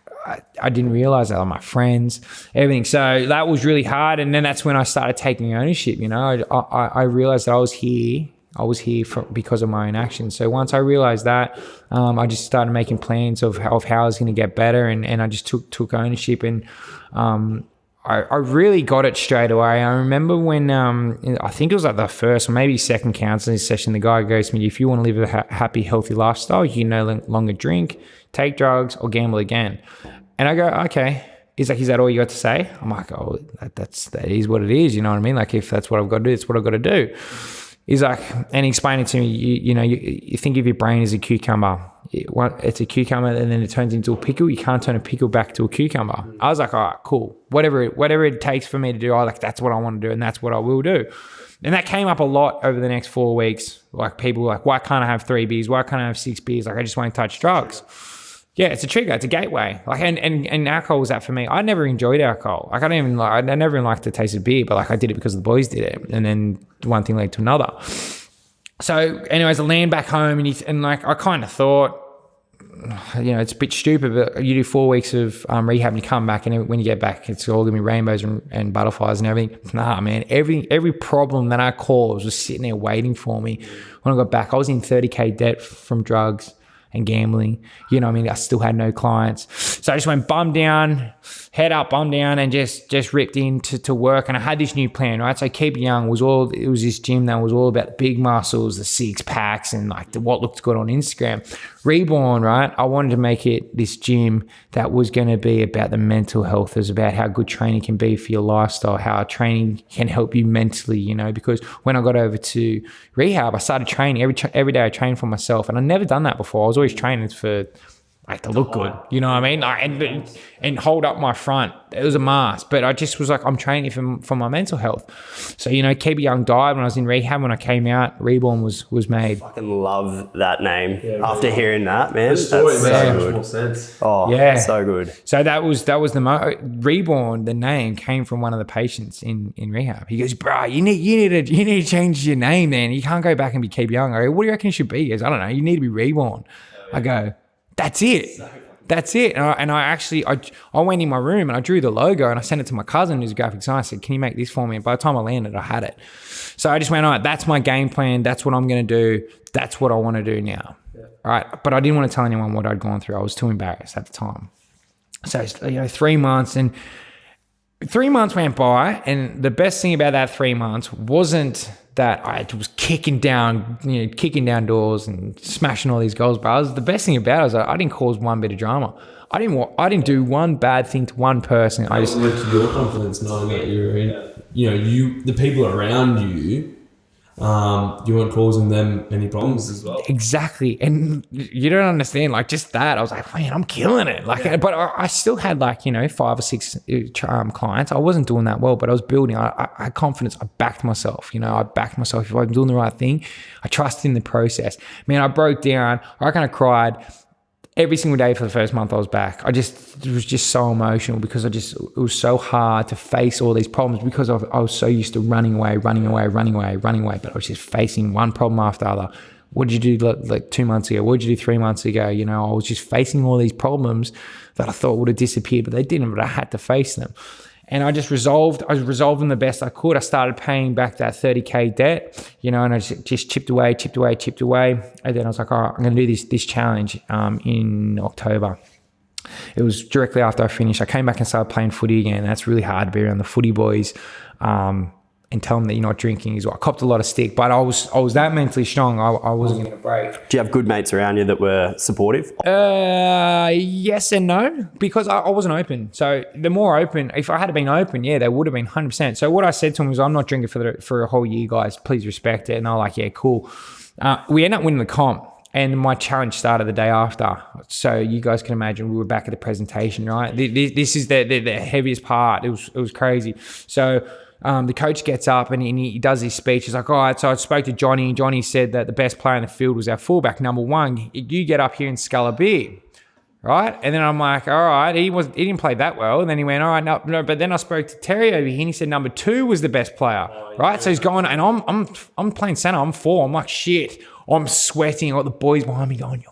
I didn't realize that, my friends, everything. So that was really hard. And then that's when I started taking ownership. I realized that I was here because of my own actions. So once I realized that, I just started making plans of how I was going to get better, and I just took ownership, and I really got it straight away. I remember when, I think it was like the first or maybe second counseling session, the guy goes to me, if you want to live a happy, healthy lifestyle, you can no longer drink, take drugs, or gamble again. And I go, okay. He's like, is that all you got to say? I'm like, oh, that is what it is. You know what I mean? Like, if that's what I've got to do, it's what I've got to do. He's like, and he explained it to me, you think of your brain as a cucumber. It's a cucumber, and then it turns into a pickle. You can't turn a pickle back to a cucumber. I was like, all right, cool. Whatever it takes for me to do, that's what I want to do, and that's what I will do. And that came up a lot over the next 4 weeks. Like, people were like, why can't I have 3 beers? Why can't I have 6 beers? Like, I just won't touch drugs. Yeah, it's a trigger. It's a gateway. Like, and alcohol was that for me. I never enjoyed alcohol. Like, I never even liked the taste of beer, but like I did it because the boys did it, and then one thing led to another. So, anyways, I land back home, and like I kind of thought, it's a bit stupid, but you do 4 weeks of rehab and you come back, and when you get back, it's all gonna be rainbows and butterflies and everything. Nah, man, every problem that I caused was sitting there waiting for me. When I got back, I was in 30K debt from drugs and gambling. I still had no clients. So I just went bum down, head up, bum down, and just ripped into work. And I had this new plan, right? So Keep Young was this gym that was all about the big muscles, the 6-packs, and like what looked good on Instagram. Reborn, right? I wanted to make it this gym that was going to be about the mental health. It was about how good training can be for your lifestyle, how training can help you mentally, because when I got over to rehab, I started training every day. I trained for myself, and I'd never done that before. I was always training for to look good, you know what I mean? And hold up my front. It was a mask, but I just was like, I'm training for my mental health. So, Keep Young died when I was in rehab. When I came out, Reborn was made. I fucking love that name. After hearing that, man. The story that's makes so much good. more sense. Oh, Yeah. so good. So that was the Reborn. The name came from one of the patients in rehab. He goes, bro, you need to change your name, man. You can't go back and be Keep Young. I go, what do you reckon it should be? He goes, I don't know. You need to be Reborn. I go, that's it. That's it. And I went in my room and I drew the logo and I sent it to my cousin who's a graphic designer. I said, can you make this for me? And by the time I landed, I had it. So I just went, all right, that's my game plan. That's what I'm going to do. That's what I want to do now. Yeah. All right. But I didn't want to tell anyone what I'd gone through. I was too embarrassed at the time. So, 3 months, and 3 months went by, and the best thing about that 3 months wasn't that I was kicking down doors and smashing all these goals, bro. The best thing about it was I didn't cause one bit of drama. I didn't do one bad thing to one person. I just led to your confidence knowing that you're in, the people around you, you weren't causing them any problems as well. Exactly. And you don't understand, like, just that. I was like, man, I'm killing it. Like, but I still had 5 or 6 clients. I wasn't doing that well, but I was building. I had confidence. I backed myself. I backed myself. If I'm doing the right thing, I trusted in the process. Man, I broke down. I reckon I cried every single day for the first month I was back. It was just so emotional because it was so hard to face all these problems because I was so used to running away. But I was just facing one problem after the other. What did you do like 2 months ago? What did you do 3 months ago? I was just facing all these problems that I thought would have disappeared, but they didn't, but I had to face them. And I was resolving the best I could. I started paying back that 30K debt, and I just chipped away. And then I was like, all right, I'm going to do this challenge in October. It was directly after I finished. I came back and started playing footy again. That's really hard to be around the footy boys and tell them that you're not drinking as well. I copped a lot of stick, but I was that mentally strong. I wasn't going to break. Do you have good mates around you that were supportive? Yes and no, because I wasn't open. So the more open, if I had been open, yeah, they would have been 100%. So what I said to them was, I'm not drinking for a whole year, guys. Please respect it. And they're like, yeah, cool. We ended up winning the comp. And my challenge started the day after. So you guys can imagine we were back at the presentation, right? This is the heaviest part. It was crazy. So the coach gets up and he does his speech. He's like, all right, so I spoke to Johnny. Johnny said that the best player in the field was our fullback, number 1. You get up here and scull a beer, right? And then I'm like, all right, he didn't play that well. And then he went, all right, no. But then I spoke to Terry over here and he said number 2 was the best player, right? So he's going, and I'm playing center. I'm 4. I'm like, shit. I'm sweating. I got the boys behind me going, you're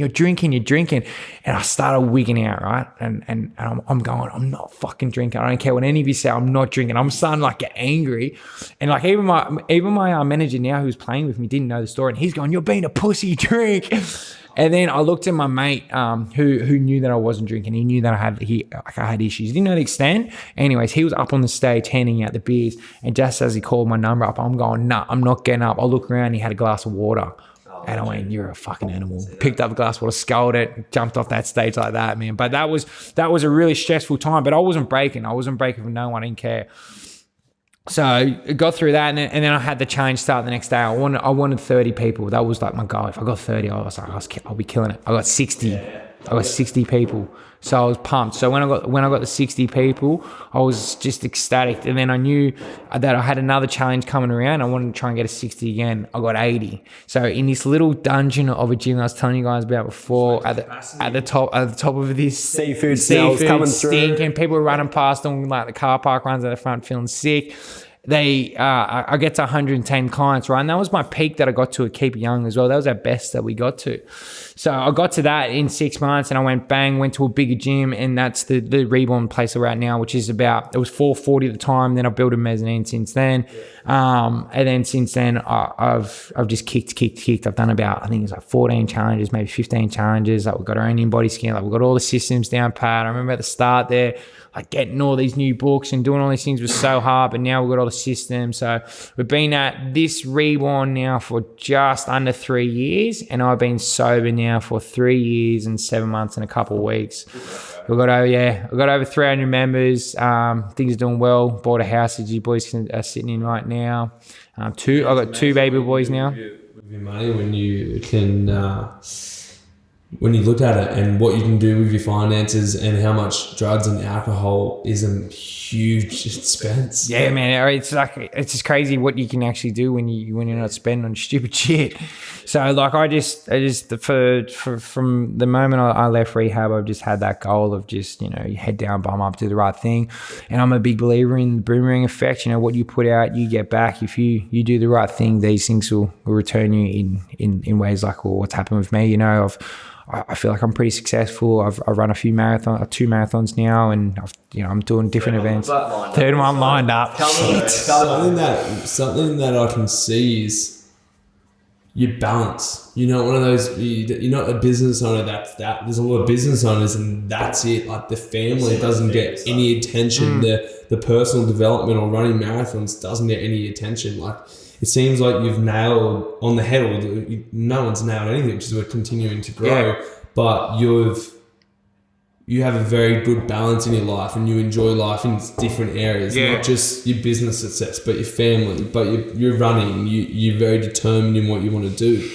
drinking. And I started wigging out, right? And I'm going, I'm not fucking drinking. I don't care what any of you say, I'm not drinking. I'm starting to get angry. And even my manager now who's playing with me didn't know the story. And he's going, you're being a pussy, drink. And then I looked at my mate who knew that I wasn't drinking. He knew that I had issues. He didn't know the extent. Anyways, he was up on the stage handing out the beers. And just as he called my number up, I'm going, nah, I'm not getting up. I look around, he had a glass of water. And I went, you're a fucking animal. Picked up a glass of water, sculled it, jumped off that stage like that, man. But that was a really stressful time. But I wasn't breaking. For no one. I didn't care. So I got through that, and then I had the challenge start the next day. I wanted 30 people. That was like my goal. If I got 30, I was like, I'll be killing it. I got 60. I got 60 people. So I was pumped. So when I got the 60 people, I was just ecstatic. And then I knew that I had another challenge coming around. I wanted to try and get a 60 again. I got 80. So in this little dungeon of a gym I was telling you guys about before, at the top of this seafood smells coming through, stinking, people were running past them, like the car park runs at the front feeling sick. I get to 110 clients, right? And that was my peak that I got to at Keep It Young as well. That was our best that we got to. So I got to that in 6 months, and I went to a bigger gym, and that's the Reborn place we're at now, which is it was 440 at the time. Then I built a mezzanine since then. And then since then, I've just kicked. I've done about, I think it's like 14 challenges, maybe 15 challenges. Like we've got our own in-body scan. Like we've got all the systems down pat. I remember at the start there, like getting all these new books and doing all these things was so hard, but now we've got all the systems. So we've been at this Reborn now for just under 3 years, and I've been sober now for 3 years and 7 months and a couple of weeks. We've got over 300 members. Things are doing well. Bought a house that you boys are sitting in right now. I've got 2 baby boys now. With your money, when you can, when you look at it and what you can do with your finances and how much drugs and alcohol is a huge expense. Yeah, man, it's just crazy what you can actually do when you're not spending on stupid shit. So like I just from the moment I left rehab, I've just had that goal of just, you head down, bum up, do the right thing. And I'm a big believer in the boomerang effect. What you put out, you get back. If you do the right thing, these things will return you in ways like what's happened with me. I feel like I'm pretty successful. I've run 2 marathons now, and I'm doing different events. Third one lined up. Something that I can see is your balance. You're not one of those. You're not a business owner. There's a lot of business owners, and that's it. Like the family doesn't get any attention. The personal development or running marathons doesn't get any attention. Like it seems like you've nailed on the head, or no one's nailed anything, which is we're continuing to grow. Yeah. But you have a very good balance in your life, and you enjoy life in different areas, not just your business success, but your family, but you're running, you're very determined in what you want to do.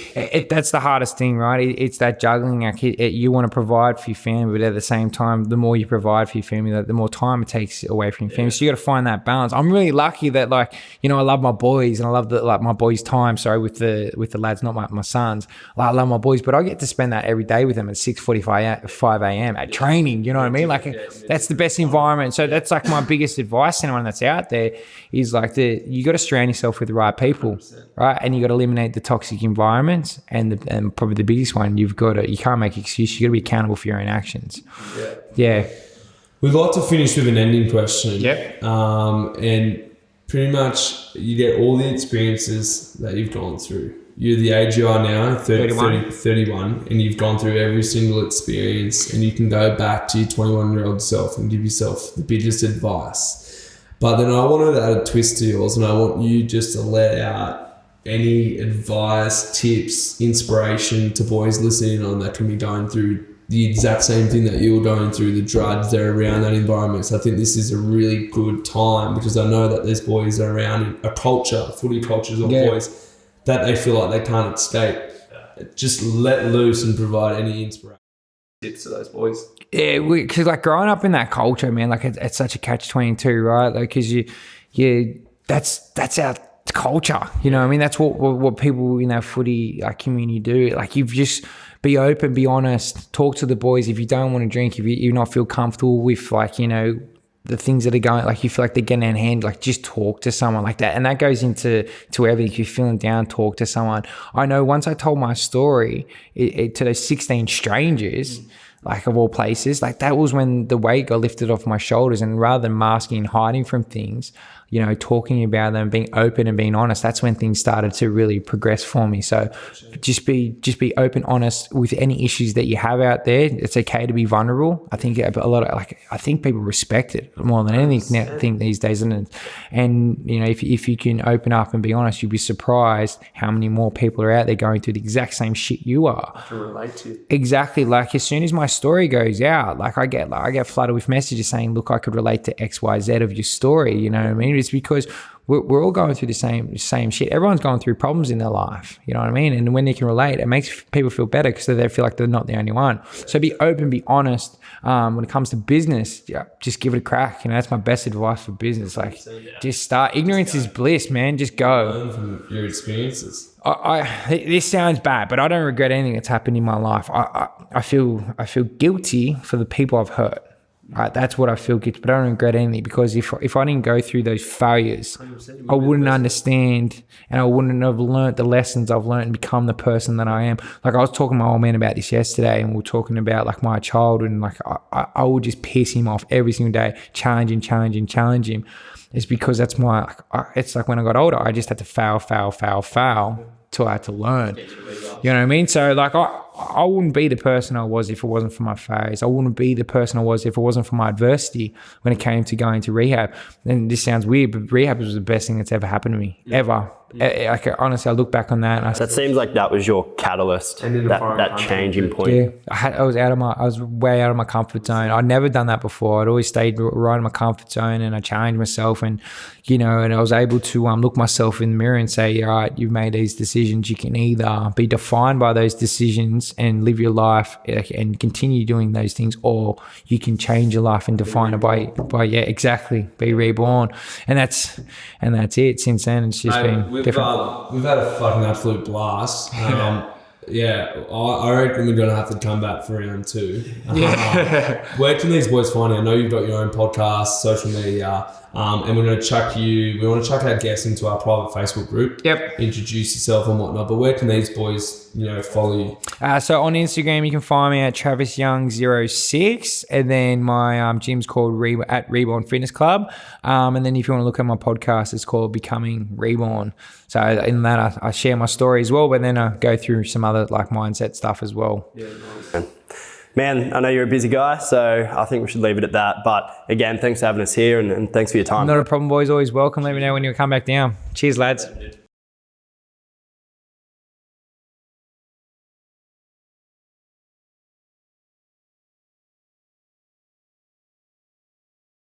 That's the hardest thing, right? It's that juggling act. You want to provide for your family, but at the same time, the more you provide for your family, the more time it takes away from your family. So you got to find that balance. I'm really lucky that I love my boys, and I love my boys' time, with the lads, not my sons. I love my boys, but I get to spend that every day with them at 6:45 a.m. at training. You know what I mean? That's the best environment. So that's like my biggest advice to anyone that's out there is you got to surround yourself with the right people, right? And you got to eliminate the toxic environments. And probably the biggest one, you can't make excuses. You got to be accountable for your own actions. Yeah. We'd like to finish with an ending question. Yep. And pretty much you get all the experiences that you've gone through. You're the age you are now, 31, and you've gone through every single experience, and you can go back to your 21-year-old self and give yourself the biggest advice. But then I wanted to add a twist to yours, and I want you just to let out any advice, tips, inspiration to boys listening on that can be going through the exact same thing that you're going through, the drugs that are around that environment. So I think this is a really good time, because I know that there's boys that are around a culture, footy cultures or boys, that they feel like they can't escape. Just let loose and provide any inspiration tips to those boys. Yeah, because growing up in that culture, man, it's such a catch-22, right? Because that's our culture. You know what I mean? That's what people in that footy community do. You've just be open, be honest, talk to the boys. If you don't want to drink, if you not feel comfortable with the things that are going, you feel like they're getting in hand, just talk to someone like that. And that goes into everything. If you're feeling down, talk to someone. I know once I told my story to those 16 strangers, of all places, that was when the weight got lifted off my shoulders. And rather than masking and hiding from things, talking about them, being open and being honest, that's when things started to really progress for me. So just be open, honest with any issues that you have out there. It's okay to be vulnerable. I think I think people respect it more than anything these days. And if you can open up and be honest, you'll be surprised how many more people are out there going through the exact same shit you are. To relate to. Exactly. As soon as my story goes out, I get flooded with messages saying, look, I could relate to XYZ of your story. You know what I mean? It's because we're all going through the same shit. Everyone's going through problems in their life. You know what I mean? And when they can relate, it makes people feel better because they feel like they're not the only one. So be open, be honest. When it comes to business, just give it a crack. That's my best advice for business. Just start. Ignorance is bliss, man. Just go. Learn from your experiences. This sounds bad, but I don't regret anything that's happened in my life. I feel guilty for the people I've hurt. Right, that's what I feel guilty, but I don't regret anything, because if I didn't go through those failures, I wouldn't understand, and I wouldn't have learnt the lessons I've learnt and become the person that I am. Like, I was talking to my old man about this yesterday, and we were talking about like my childhood, and like I would just piss him off every single day, challenge him. It's because that's it's like when I got older, I just had to fail till I had to learn. You know what I mean? So like I wouldn't be the person I was if it wasn't for my failures. I wouldn't be the person I was if it wasn't for my adversity when it came to going to rehab. And this sounds weird, but rehab was the best thing that's ever happened to me, ever. Like, honestly, I look back on that, and that seems like that was your catalyst, that changing point. Yeah, I was way out of my comfort zone. I'd never done that before. I'd always stayed right in my comfort zone, and I challenged myself, and and I was able to look myself in the mirror and say, all right, you've made these decisions. You can either be defined by those decisions and live your life and continue doing those things, or you can change your life and define it by exactly, be reborn. And that's it. Since then, it's just been different. We've had a fucking absolute blast. Yeah, I reckon we're going to have to come back for round 2. Where can these boys find you? I know you've got your own podcast, social media, and we want to chuck our guests into our private Facebook group. Yep. Introduce yourself and whatnot, but where can these boys, follow you? So on Instagram, you can find me at TravisYoung06, and then my gym's called at Reborn Fitness Club. And then if you want to look at my podcast, it's called Becoming Reborn. So in that, I share my story as well, but then I go through some other like mindset stuff as well. Yeah, nice. Man, I know you're a busy guy, so I think we should leave it at that. But again, thanks for having us here, and thanks for your time. Not a problem, boys. Always welcome. Let me know when you come back down. Cheers, lads.